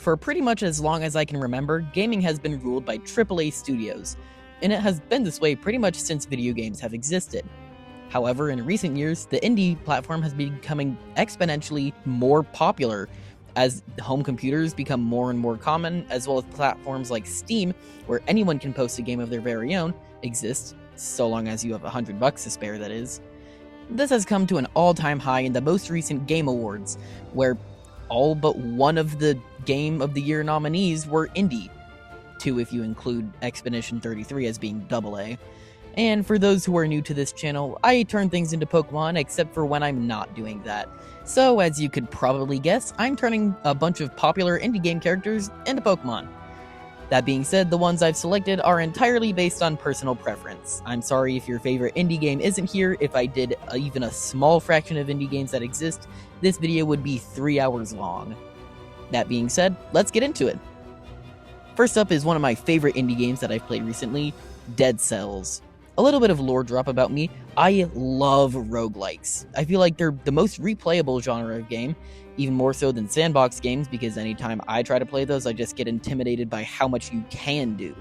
For pretty much as long as I can remember, gaming has been ruled by AAA studios, and it has been this way pretty much since video games have existed. However, in recent years, the indie platform has been becoming exponentially more popular as home computers become more and more common, as well as platforms like Steam, where anyone can post a game of their very own, exist, so long as you have $100 to spare, that is. This has come to an all-time high in the most recent Game Awards, where all but one of the Game of the Year nominees were indie, 2 if you include Expedition 33 as being AA. And for those who are new to this channel, I turn things into Pokemon except for when I'm not doing that. So as you could probably guess, I'm turning a bunch of popular indie game characters into Pokemon. That being said, the ones I've selected are entirely based on personal preference. I'm sorry if your favorite indie game isn't here. If I did even a small fraction of indie games that exist, this video would be 3 hours long. That being said, let's get into it. First up is one of my favorite indie games that I've played recently, Dead Cells. A little bit of lore drop about me, I love roguelikes. I feel like they're the most replayable genre of game, even more so than sandbox games, because anytime I try to play those, I just get intimidated by how much you can do.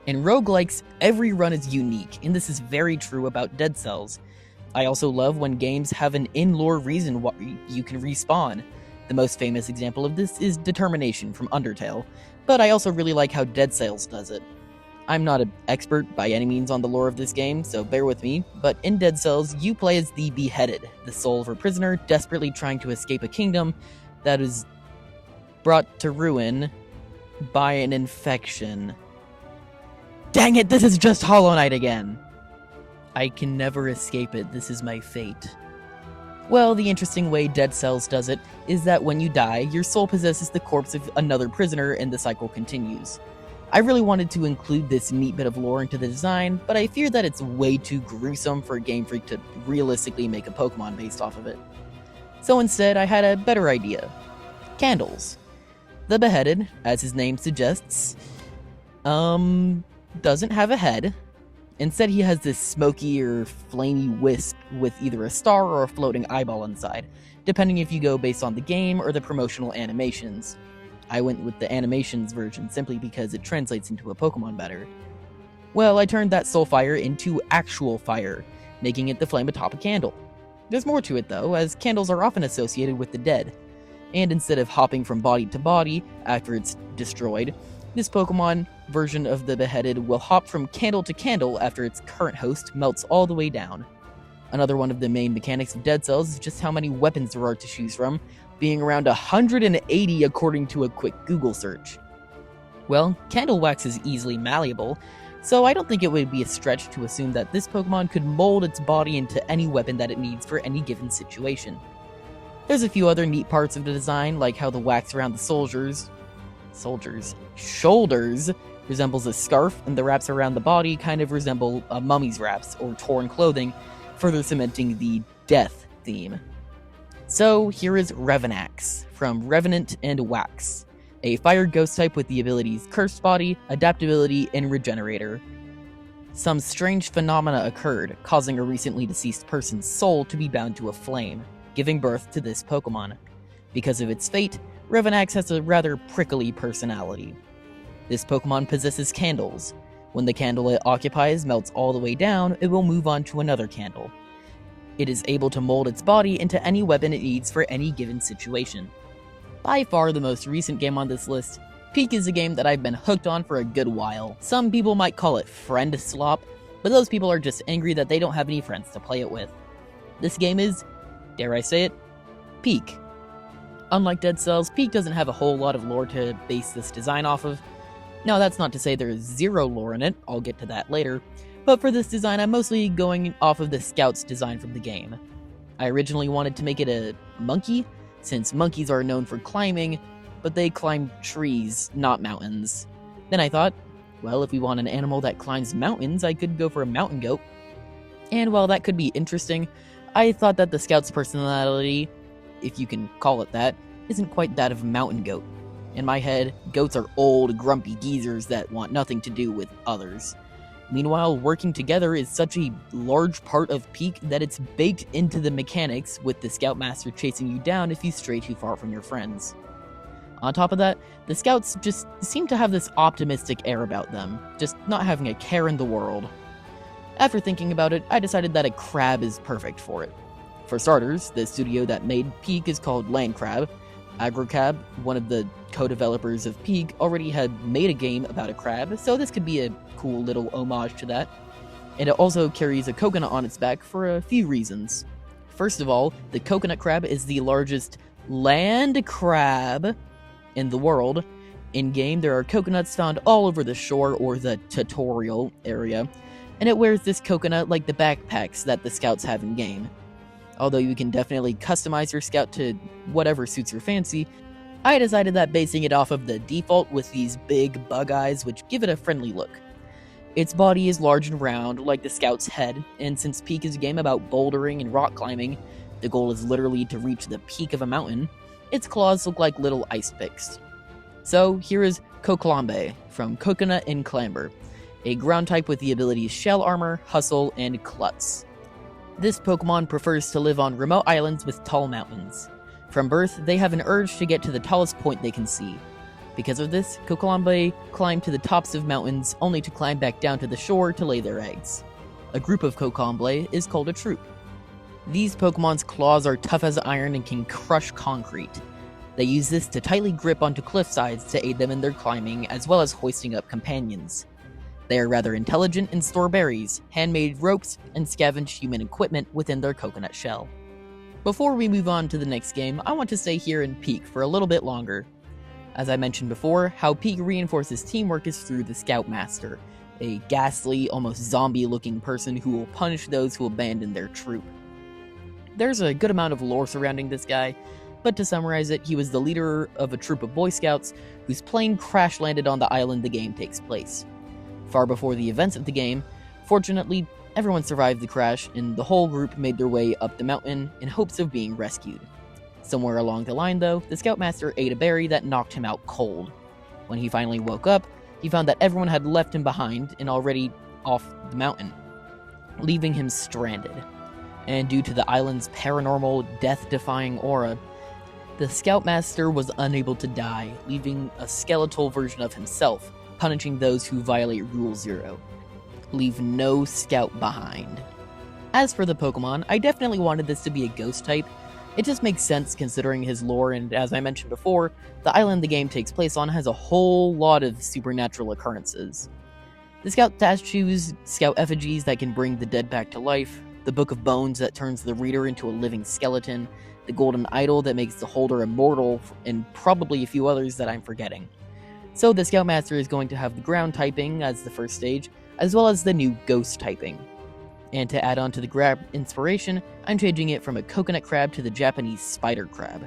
In roguelikes, every run is unique, and this is very true about Dead Cells. I also love when games have an in-lore reason why you can respawn. The most famous example of this is Determination from Undertale, but I also really like how Dead Cells does it. I'm not an expert by any means on the lore of this game, so bear with me, but in Dead Cells, you play as the Beheaded, the soul of a prisoner desperately trying to escape a kingdom that is brought to ruin by an infection. Dang it, this is just Hollow Knight again! I can never escape it, this is my fate. Well, the interesting way Dead Cells does it is that when you die, your soul possesses the corpse of another prisoner and the cycle continues. I really wanted to include this neat bit of lore into the design, but I fear that it's way too gruesome for Game Freak to realistically make a Pokemon based off of it. So instead, I had a better idea. Candles. The Beheaded, as his name suggests, doesn't have a head. Instead, he has this smoky or flamey wisp with either a star or a floating eyeball inside, depending if you go based on the game or the promotional animations. I went with the animations version simply because it translates into a Pokemon better. Well, I turned that soul fire into actual fire, making it the flame atop a candle. There's more to it though, as candles are often associated with the dead. And instead of hopping from body to body after it's destroyed, this Pokemon version of the Beheaded will hop from candle to candle after its current host melts all the way down. Another one of the main mechanics of Dead Cells is just how many weapons there are to choose from, being around 180 according to a quick Google search. Well, candle wax is easily malleable, so I don't think it would be a stretch to assume that this Pokemon could mold its body into any weapon that it needs for any given situation. There's a few other neat parts of the design, like how the wax around the shoulders resembles a scarf, and the wraps around the body kind of resemble a mummy's wraps or torn clothing, further cementing the death theme. So here is Revenax, from Revenant and Wax, a fire ghost type with the abilities Cursed Body, Adaptability, and Regenerator. Some strange phenomena occurred, causing a recently deceased person's soul to be bound to a flame, giving birth to this Pokemon. Because of its fate, Revenax has a rather prickly personality. This Pokemon possesses candles. When the candle it occupies melts all the way down, it will move on to another candle. It is able to mold its body into any weapon it needs for any given situation. By far the most recent game on this list, Peak is a game that I've been hooked on for a good while. Some people might call it friend slop, but those people are just angry that they don't have any friends to play it with. This game is, dare I say it, Peak. Unlike Dead Cells, Peak doesn't have a whole lot of lore to base this design off of. Now that's not to say there is zero lore in it, I'll get to that later, but for this design I'm mostly going off of the Scout's design from the game. I originally wanted to make it a monkey, since monkeys are known for climbing, but they climb trees, not mountains. Then I thought, well, if we want an animal that climbs mountains, I could go for a mountain goat. And while that could be interesting, I thought that the Scout's personality, if you can call it that, isn't quite that of a mountain goat. In my head, goats are old, grumpy geezers that want nothing to do with others. Meanwhile, working together is such a large part of Peak that it's baked into the mechanics, with the Scoutmaster chasing you down if you stray too far from your friends. On top of that, the scouts just seem to have this optimistic air about them, just not having a care in the world. After thinking about it, I decided that a crab is perfect for it. For starters, the studio that made Peak is called Landcrab. Agrocab, one of the co-developers of Peak, already had made a game about a crab, so this could be a cool little homage to that. And it also carries a coconut on its back for a few reasons. First of all, the coconut crab is the largest land crab in the world. In-game, there are coconuts found all over the shore or the tutorial area, and it wears this coconut like the backpacks that the scouts have in-game. Although you can definitely customize your scout to whatever suits your fancy, I decided that basing it off of the default with these big bug eyes which give it a friendly look. Its body is large and round, like the scout's head, and since Peak is a game about bouldering and rock climbing, the goal is literally to reach the peak of a mountain, its claws look like little ice picks. So here is Coclambe from Coconut and Clamber, a ground type with the abilities Shell Armor, Hustle, and Klutz. This Pokemon prefers to live on remote islands with tall mountains. From birth, they have an urge to get to the tallest point they can see. Because of this, Coclambe climb to the tops of mountains only to climb back down to the shore to lay their eggs. A group of Coclambe is called a troop. These Pokemon's claws are tough as iron and can crush concrete. They use this to tightly grip onto cliff sides to aid them in their climbing, as well as hoisting up companions. They are rather intelligent and store berries, handmade ropes, and scavenge human equipment within their coconut shell. Before we move on to the next game, I want to stay here in Peak for a little bit longer. As I mentioned before, how Peak reinforces teamwork is through the Scoutmaster, a ghastly, almost zombie-looking person who will punish those who abandon their troop. There's a good amount of lore surrounding this guy, but to summarize it, he was the leader of a troop of Boy Scouts whose plane crash-landed on the island the game takes place. Far before the events of the game, fortunately, everyone survived the crash, and the whole group made their way up the mountain in hopes of being rescued. Somewhere along the line, though, the Scoutmaster ate a berry that knocked him out cold. When he finally woke up, he found that everyone had left him behind and already off the mountain, leaving him stranded. And due to the island's paranormal, death-defying aura, the Scoutmaster was unable to die, leaving a skeletal version of himself, punishing those who violate Rule 0. Leave no scout behind. As for the Pokemon, I definitely wanted this to be a ghost type. It just makes sense considering his lore, and as I mentioned before, the island the game takes place on has a whole lot of supernatural occurrences. The Scout statues, Scout effigies that can bring the dead back to life, the Book of Bones that turns the reader into a living skeleton, the Golden Idol that makes the holder immortal, and probably a few others that I'm forgetting. So the Scoutmaster is going to have the ground typing as the first stage, as well as the new ghost typing. And to add on to the grab inspiration, I'm changing it from a coconut crab to the Japanese spider crab.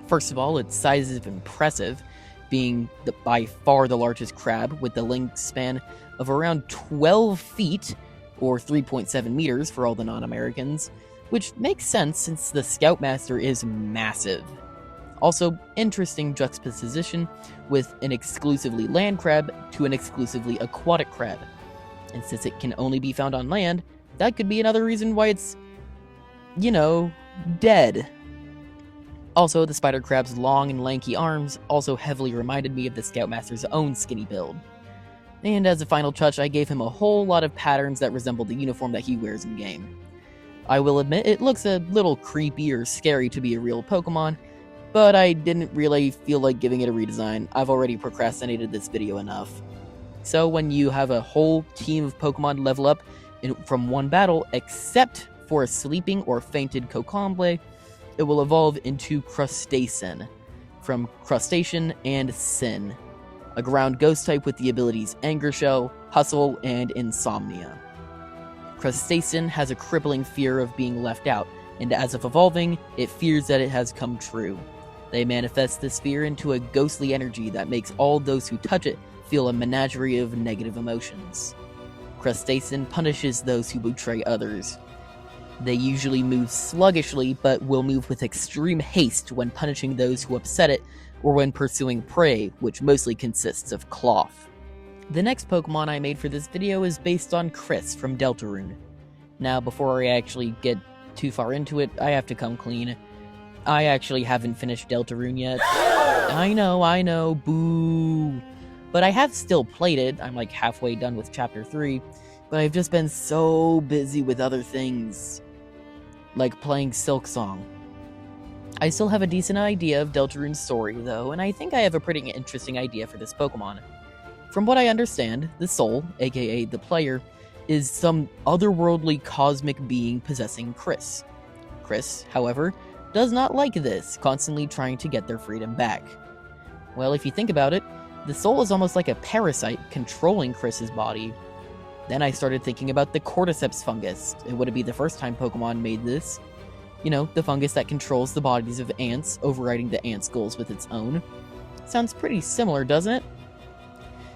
First of all, its size is impressive, being by far the largest crab with the wingspan of around 12 feet, or 3.7 meters for all the non-Americans, which makes sense since the Scoutmaster is massive. Also, interesting juxtaposition with an exclusively land crab to an exclusively aquatic crab. And since it can only be found on land, that could be another reason why it's, dead. Also, the spider crab's long and lanky arms also heavily reminded me of the Scoutmaster's own skinny build. And as a final touch, I gave him a whole lot of patterns that resemble the uniform that he wears in-game. I will admit, it looks a little creepy or scary to be a real Pokemon, but I didn't really feel like giving it a redesign. I've already procrastinated this video enough. So when you have a whole team of Pokemon level up from one battle, except for a sleeping or fainted Coclambe, it will evolve into Crustacein, from Crustacein and Sin, a ground ghost type with the abilities Anger Shell, Hustle, and Insomnia. Crustacein has a crippling fear of being left out, and as of evolving, it fears that it has come true. They manifest this fear into a ghostly energy that makes all those who touch it feel a menagerie of negative emotions. Crustacein punishes those who betray others. They usually move sluggishly, but will move with extreme haste when punishing those who upset it, or when pursuing prey, which mostly consists of cloth. The next Pokemon I made for this video is based on Chris from Deltarune. Now, before I actually get too far into it, I have to come clean. I actually haven't finished Deltarune yet. I know, boo. But I have still played it. I'm like halfway done with Chapter 3, but I've just been so busy with other things, like playing Silksong. I still have a decent idea of Deltarune's story, though, and I think I have a pretty interesting idea for this Pokemon. From what I understand, the Soul, aka the player, is some otherworldly cosmic being possessing Chris. Chris, however, does not like this, constantly trying to get their freedom back. Well, if you think about it, the Soul is almost like a parasite controlling Chris's body. Then I started thinking about the Cordyceps fungus. It would be the first time Pokemon made this. You know, the fungus that controls the bodies of ants, overriding the ant skulls with its own. Sounds pretty similar, doesn't it?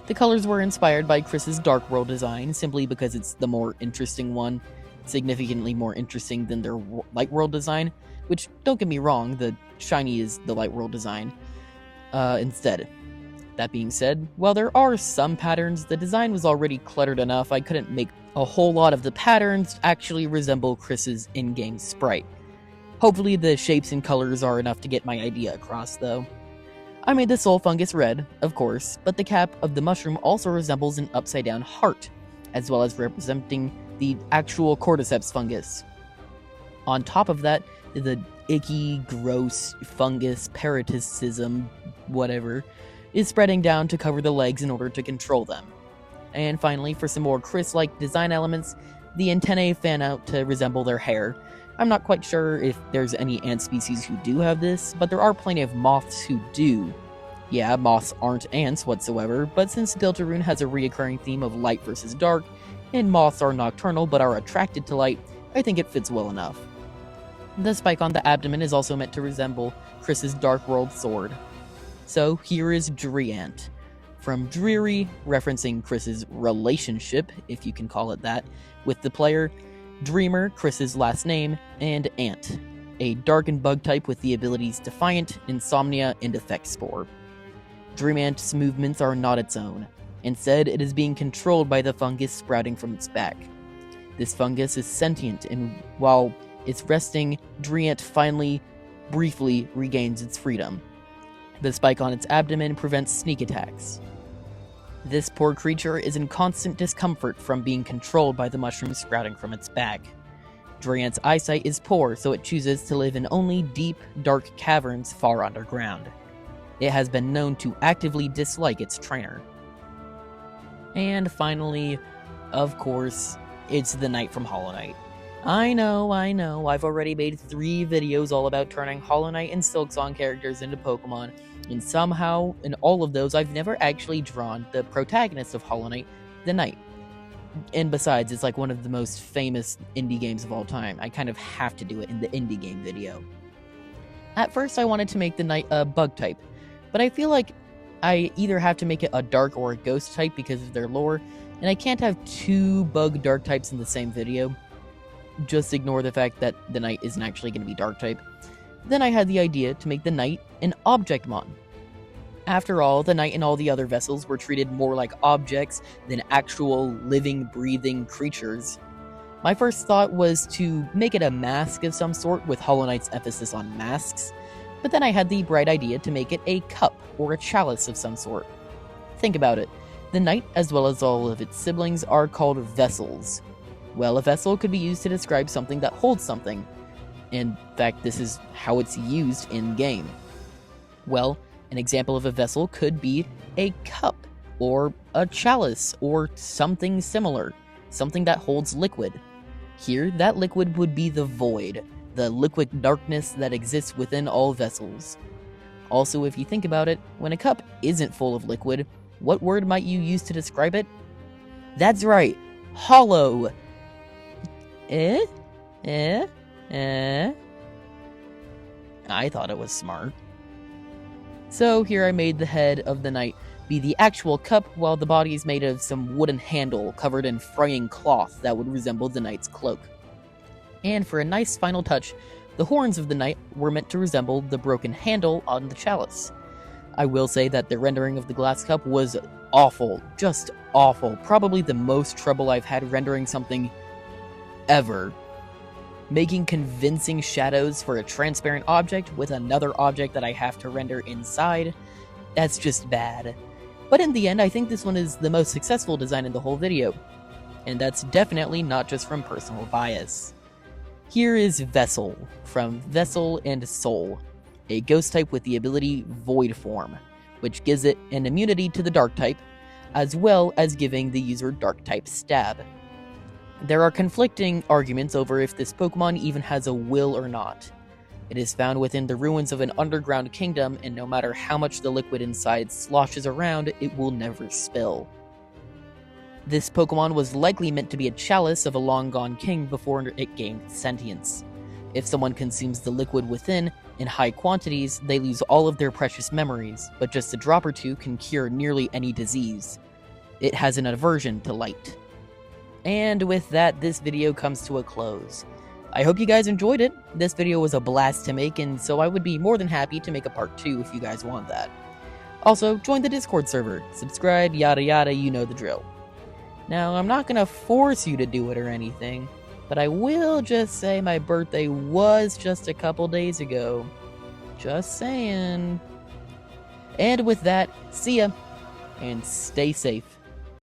The colors were inspired by Chris's Dark World design, simply because it's the more interesting one, significantly more interesting than their Light World design, which, don't get me wrong, the shiny is the Light World design instead. That being said, while there are some patterns, the design was already cluttered enough I couldn't make a whole lot of the patterns actually resemble Chris's in-game sprite. Hopefully the shapes and colors are enough to get my idea across, though. I made the Soul Fungus red, of course, but the cap of the mushroom also resembles an upside-down heart, as well as representing the actual Cordyceps fungus. On top of that, the icky, gross fungus parasitism, whatever, is spreading down to cover the legs in order to control them. And finally, for some more Chris-like design elements, the antennae fan out to resemble their hair. I'm not quite sure if there's any ant species who do have this, but there are plenty of moths who do. Yeah, moths aren't ants whatsoever, but since Deltarune has a reoccurring theme of light versus dark, and moths are nocturnal but are attracted to light, I think it fits well enough. The spike on the abdomen is also meant to resemble Chris's Dark World sword. So here is Dreant. From Dreary, referencing Chris's relationship, if you can call it that, with the player, Dreamer, Chris's last name, and Ant, a dark and bug type with the abilities Defiant, Insomnia, and Effect Spore. Dreamant's movements are not its own. Instead, it is being controlled by the fungus sprouting from its back. This fungus is sentient, and while it's resting, Dreant finally, briefly, regains its freedom. The spike on its abdomen prevents sneak attacks. This poor creature is in constant discomfort from being controlled by the mushrooms sprouting from its back. Dreant's eyesight is poor, so it chooses to live in only deep, dark caverns far underground. It has been known to actively dislike its trainer. And finally, of course, it's the Knight from Hollow Knight. I know, I've already made 3 videos all about turning Hollow Knight and Silksong characters into Pokemon, and somehow, in all of those, I've never actually drawn the protagonist of Hollow Knight, the Knight. And besides, it's like one of the most famous indie games of all time. I kind of have to do it in the indie game video. At first, I wanted to make the Knight a bug type, but I feel like I either have to make it a dark or a ghost type because of their lore, and I can't have 2 bug dark types in the same video. Just ignore the fact that the Knight isn't actually going to be dark type. Then I had the idea to make the Knight an Objectmon. After all, the Knight and all the other Vessels were treated more like objects than actual living, breathing creatures. My first thought was to make it a mask of some sort with Hollow Knight's emphasis on masks, but then I had the bright idea to make it a cup or a chalice of some sort. Think about it. The Knight, as well as all of its siblings, are called Vessels. Well, a vessel could be used to describe something that holds something. In fact, this is how it's used in-game. Well, an example of a vessel could be a cup, or a chalice, or something similar. Something that holds liquid. Here, that liquid would be the void, the liquid darkness that exists within all vessels. Also, if you think about it, when a cup isn't full of liquid, what word might you use to describe it? That's right, hollow! I thought it was smart. So here I made the head of the Knight be the actual cup, while the body is made of some wooden handle covered in fraying cloth that would resemble the Knight's cloak. And for a nice final touch, the horns of the Knight were meant to resemble the broken handle on the chalice. I will say that the rendering of the glass cup was awful, just awful. Probably the most trouble I've had rendering something ever. making convincing shadows for a transparent object with another object that I have to render inside. That's just bad. But in the end, I think this one is the most successful design in the whole video. And that's definitely not just from personal bias. Here is Vessoul, from Vessoul and Soul, a ghost type with the ability Void Form, which gives it an immunity to the dark type, as well as giving the user dark type stab. There are conflicting arguments over if this Pokemon even has a will or not. It is found within the ruins of an underground kingdom, and no matter how much the liquid inside sloshes around, it will never spill. This Pokemon was likely meant to be a chalice of a long-gone king before it gained sentience. If someone consumes the liquid within in high quantities, they lose all of their precious memories, but just a drop or two can cure nearly any disease. It has an aversion to light. And with that, this video comes to a close. I hope you guys enjoyed it. This video was a blast to make, and so I would be more than happy to make a part 2 if you guys want that. Also, join the Discord server, subscribe, yada yada, you know the drill. Now, I'm not gonna force you to do it or anything, but I will just say my birthday was just a couple days ago. Just saying. And with that, see ya, and stay safe.